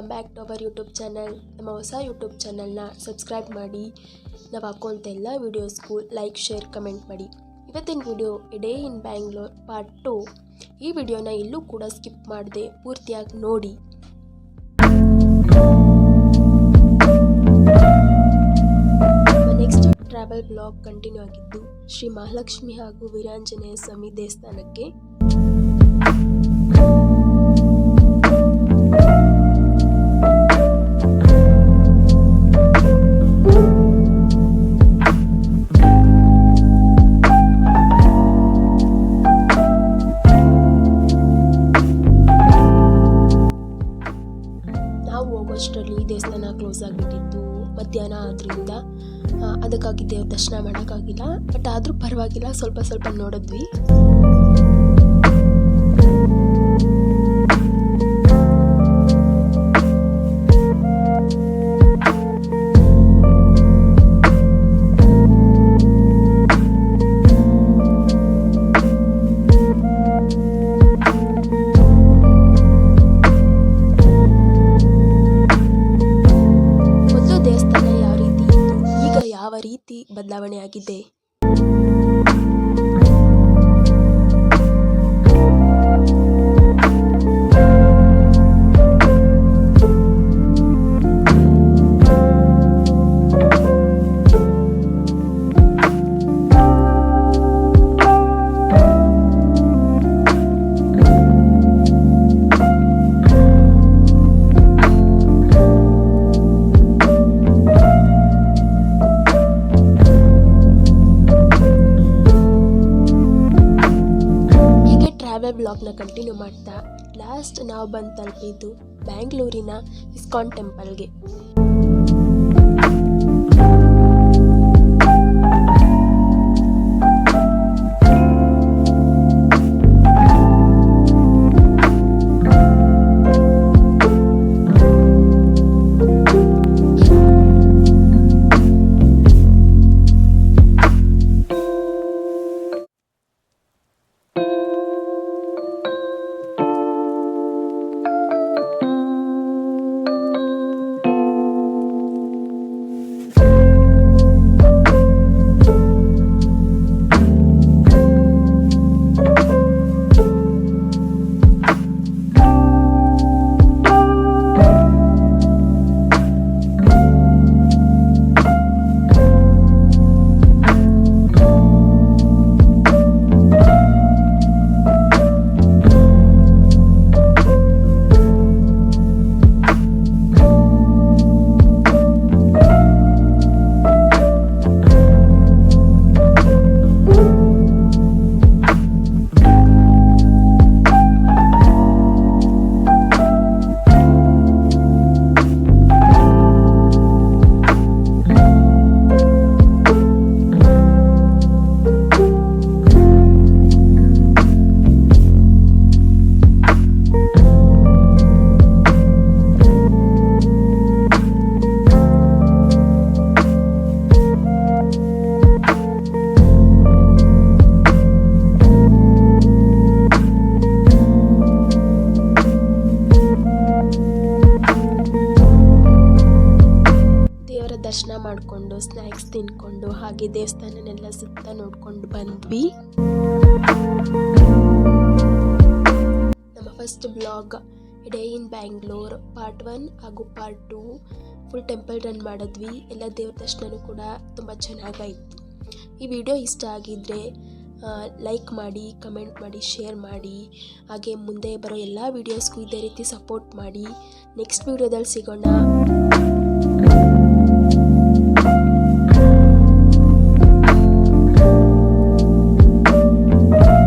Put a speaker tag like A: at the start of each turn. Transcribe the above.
A: Welcome back to our YouTube channel. ನಮ್ಮ ಹೊಸ YouTube ಚಾನಲ್ನ ಸಬ್ಸ್ಕ್ರೈಬ್ ಮಾಡಿ, ನಾವು ಹಾಕೋಂಥ ಎಲ್ಲ ವೀಡಿಯೋಸ್ಗೂ ಲೈಕ್, ಶೇರ್, ಕಮೆಂಟ್ ಮಾಡಿ. ಇವತ್ತಿನ video A day in Bangalore part 2. ಈ ವಿಡಿಯೋನ ಎಲ್ಲೂ ಕೂಡ ಸ್ಕಿಪ್ ಮಾಡದೆ ಪೂರ್ತಿಯಾಗಿ ನೋಡಿ. ನೆಕ್ಸ್ಟ್ ಟ್ರಾವೆಲ್ ಬ್ಲಾಗ್ ಕಂಟಿನ್ಯೂ ಆಗಿದ್ದು ಶ್ರೀ ಮಹಾಲಕ್ಷ್ಮಿ ಹಾಗೂ ವೀರಾಂಜನೇಯ ಸ್ವಾಮಿ ದೇವಸ್ಥಾನಕ್ಕೆ. ಹೋಗೋಷ್ಟರಲ್ಲಿ ದೇವಸ್ಥಾನ ಕ್ಲೋಸ್ ಆಗಿಬಿಟ್ಟಿತ್ತು ಮಧ್ಯಾಹ್ನ ಆದ್ರಿಂದ, ಅದಕ್ಕಾಗಿ ದೇವ್ರ ದರ್ಶನ ಮಾಡೋಕ್ಕಾಗಿಲ್ಲ. ಬಟ್ ಆದರೂ ಪರವಾಗಿಲ್ಲ, ಸ್ವಲ್ಪ ನೋಡಿದ್ವಿ. ಯಾವ ರೀತಿ ಬದಲಾವಣೆ ಆಗಿದೆ. ಬ್ಲಾಗ್ನ ಕಂಟಿನ್ಯೂ ಮಾಡ್ತಾ ಲಾಸ್ಟ್ ನಾವು ಬಂದು ತಲುಪಿದ್ದು ಬ್ಯಾಂಗ್ಳೂರಿನ ಇಸ್ಕಾನ್ ಟೆಂಪಲ್ಗೆ. ದರ್ಶನ ಮಾಡಿಕೊಂಡು ಸ್ನ್ಯಾಕ್ಸ್ ತಿನ್ಕೊಂಡು ಹಾಗೆ ದೇವಸ್ಥಾನನೆಲ್ಲ ಸುತ್ತ ನೋಡ್ಕೊಂಡು ಬಂದ್ವಿ. ನಮ್ಮ first blog A day in Bangalore part 1 ಹಾಗೂ ಪಾರ್ಟ್ 2 ಫುಲ್ ಟೆಂಪಲ್ ರನ್ ಮಾಡಿದ್ವಿ. ಎಲ್ಲ ದೇವ್ರ ದರ್ಶನನೂ ಕೂಡ ತುಂಬ ಚೆನ್ನಾಗಾಯಿತು. ಈ ವಿಡಿಯೋ ಇಷ್ಟ ಆಗಿದ್ದರೆ ಲೈಕ್ ಮಾಡಿ, ಕಮೆಂಟ್ ಮಾಡಿ, ಶೇರ್ ಮಾಡಿ. ಹಾಗೆ ಮುಂದೆ ಬರೋ ಎಲ್ಲ ವೀಡಿಯೋಸ್ಗೂ ಇದೇ ರೀತಿ ಸಪೋರ್ಟ್ ಮಾಡಿ. ನೆಕ್ಸ್ಟ್ ವಿಡಿಯೋದಲ್ಲಿ ಸಿಗೋಣ.